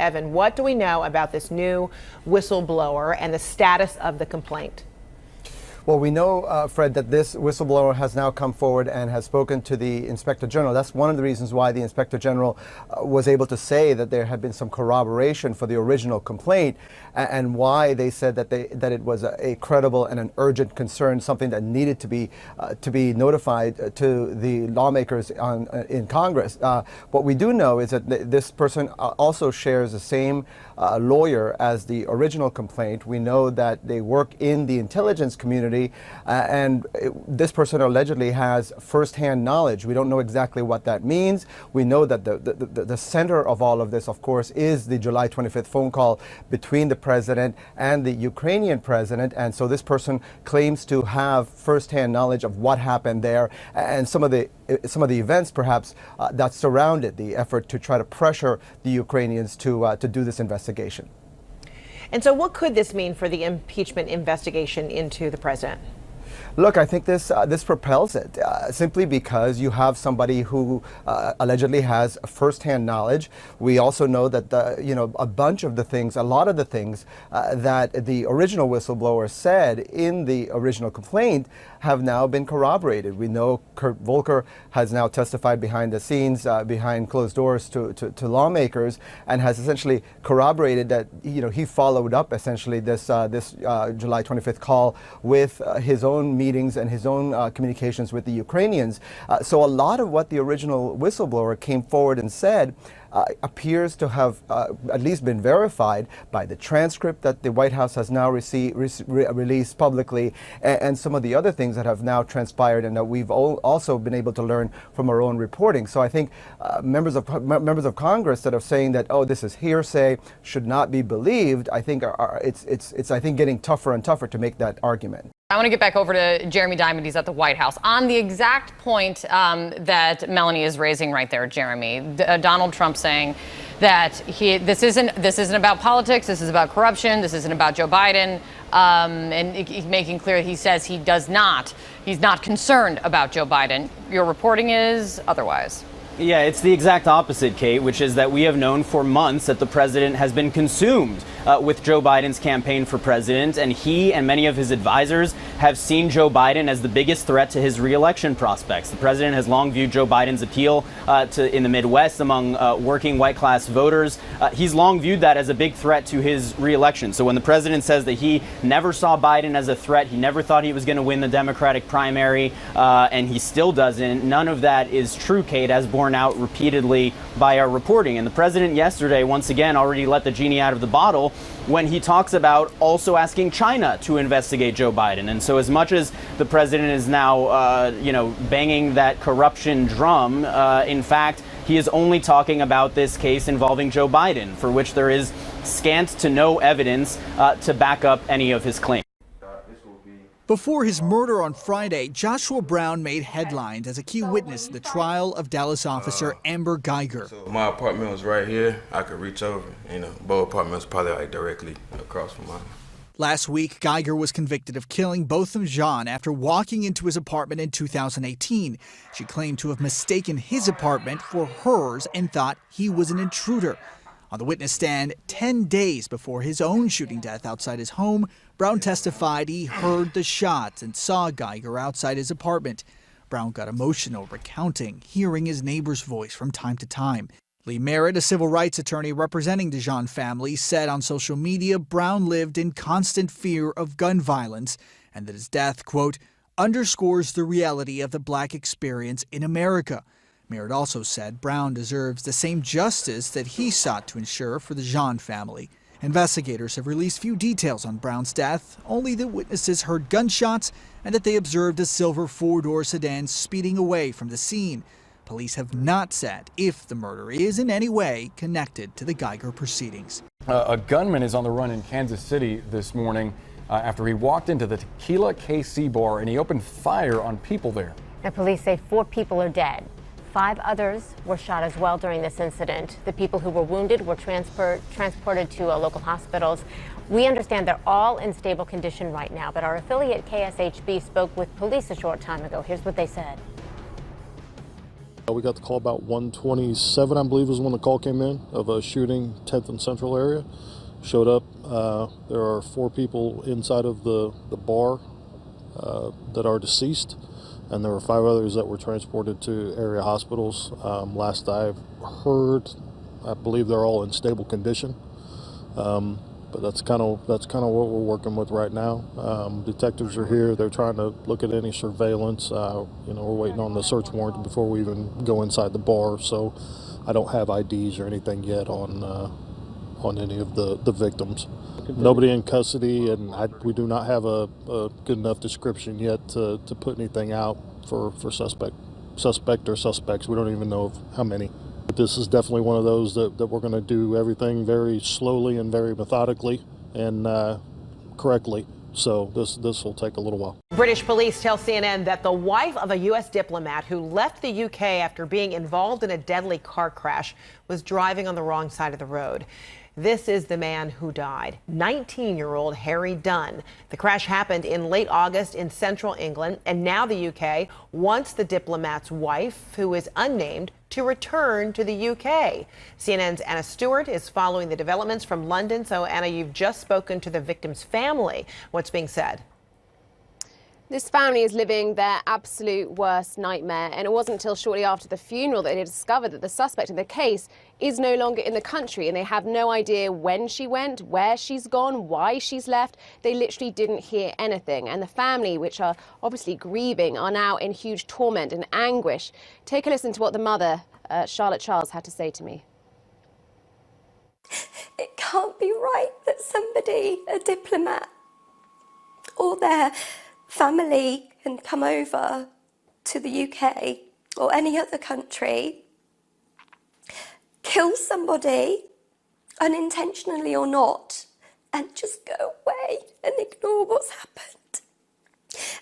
Evan, what do we know about this new whistleblower and the status of the complaint? Well, we know, Fred, that this whistleblower has now come forward and has spoken to the Inspector General. That's one of the reasons why the Inspector General was able to say that there had been some corroboration for the original complaint, and why they said that it was a credible and an urgent concern, something that needed to be notified to the lawmakers in Congress. What we do know is that this person also shares the same lawyer as the original complaint. We know that they work in the intelligence community. This person allegedly has firsthand knowledge. We don't know exactly what that means. We know that the center of all of this, of course, is the July 25th phone call between the president and the Ukrainian president. And so this person claims to have firsthand knowledge of what happened there and some of the events, perhaps, that surrounded the effort to try to pressure the Ukrainians to do this investigation. And so what could this mean for the impeachment investigation into the president? Look, I think this propels it simply because you have somebody who allegedly has firsthand knowledge. We also know that a lot of the things that the original whistleblower said in the original complaint have now been corroborated. We know Kurt Volker has now testified behind the scenes, behind closed doors to lawmakers, and has essentially corroborated that he followed up essentially this July 25th call with his own meetings and his own communications with the Ukrainians. So a lot of what the original whistleblower came forward and said appears to have at least been verified by the transcript that the White House has now released publicly, and some of the other things that have now transpired and that we've also been able to learn from our own reporting. So I think members of Congress that are saying that, oh, this is hearsay, should not be believed, I think it's I think getting tougher and tougher to make that argument. I want to get back over to Jeremy Diamond. He's at the White House. On the exact point that Melanie is raising right there, Jeremy, Donald Trump saying that this isn't about politics, this is about corruption, this isn't about Joe Biden, and he's making clear he says he's not concerned about Joe Biden. Your reporting is otherwise. Yeah, it's the exact opposite, Kate, which is that we have known for months that the president has been consumed with Joe Biden's campaign for president, and he and many of his advisors have seen Joe Biden as the biggest threat to his reelection prospects. The president has long viewed Joe Biden's appeal in the Midwest among working white-class voters. He's long viewed that as a big threat to his reelection. So when the president says that he never saw Biden as a threat, he never thought he was going to win the Democratic primary, and he still doesn't, none of that is true, Kate, as borne out repeatedly by our reporting. And the president yesterday, once again, already let the genie out of the bottle when he talks about also asking China to investigate Joe Biden. And so as much as the president is now, banging that corruption drum, in fact, he is only talking about this case involving Joe Biden, for which there is scant to no evidence to back up any of his claims. Before his murder on Friday, Joshua Brown made headlines as a key witness in the trial of Dallas officer Amber Geiger. So my apartment was right here. I could reach over. Both apartments probably directly across from mine. Last week, Geiger was convicted of killing Botham Jean after walking into his apartment in 2018. She claimed to have mistaken his apartment for hers and thought he was an intruder. On the witness stand, 10 days before his own shooting death outside his home, Brown testified he heard the shots and saw Geiger outside his apartment. Brown got emotional recounting, hearing his neighbor's voice from time to time. Lee Merritt, a civil rights attorney representing the Jean family, said on social media Brown lived in constant fear of gun violence and that his death, quote, underscores the reality of the black experience in America. Merritt also said Brown deserves the same justice that he sought to ensure for the Jean family. Investigators have released few details on Brown's death, only that witnesses heard gunshots and that they observed a silver four-door sedan speeding away from the scene. Police have not said if the murder is in any way connected to the Geiger proceedings. A gunman is on the run in Kansas City this morning after he walked into the Tequila KC bar and he opened fire on people there. The police say 4 people are dead. 5 others were shot as well during this incident. The people who were wounded were transported to local hospitals. We understand they're all in stable condition right now, but our affiliate KSHB spoke with police a short time ago. Here's what they said. We got the call about 1:27, I believe, was when the call came in of a shooting, 10th and Central area. Showed up. There are 4 people inside of the bar that are deceased, and there were 5 others that were transported to area hospitals. Last I've heard, I believe they're all in stable condition. But that's kind of what we're working with right now. Detectives are here. They're trying to look at any surveillance. We're waiting on the search warrant before we even go inside the bar. So I don't have IDs or anything yet on any of the victims. Nobody in custody, and we do not have a good enough description yet to put anything out for suspect or suspects. We don't even know of how many. But this is definitely one of those that we're going to do everything very slowly and very methodically and correctly. So this will take a little while. British police tell CNN that the wife of a U.S. diplomat who left the U.K. after being involved in a deadly car crash was driving on the wrong side of the road. This is the man who died, 19-year-old Harry Dunn. The crash happened in late August in central England, and now the UK wants the diplomat's wife, who is unnamed, to return to the UK. CNN's Anna Stewart is following the developments from London. So, Anna, you've just spoken to the victim's family. What's being said? This family is living their absolute worst nightmare, and it wasn't until shortly after the funeral that they discovered that the suspect in the case is no longer in the country, and they have no idea when she went, where she's gone, why she's left. They literally didn't hear anything, and the family, which are obviously grieving, are now in huge torment and anguish. Take a listen to what the mother, Charlotte Charles, had to say to me. It can't be right that somebody, a diplomat, or their family can come over to the UK or any other country, kill somebody, unintentionally or not, and just go away and ignore what's happened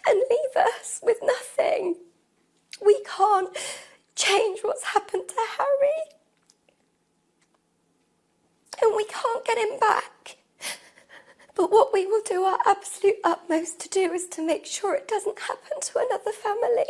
and leave us with nothing. We can't change what's happened to Harry, and we can't get him back. But what we will do our absolute utmost to do is to make sure it doesn't happen to another family.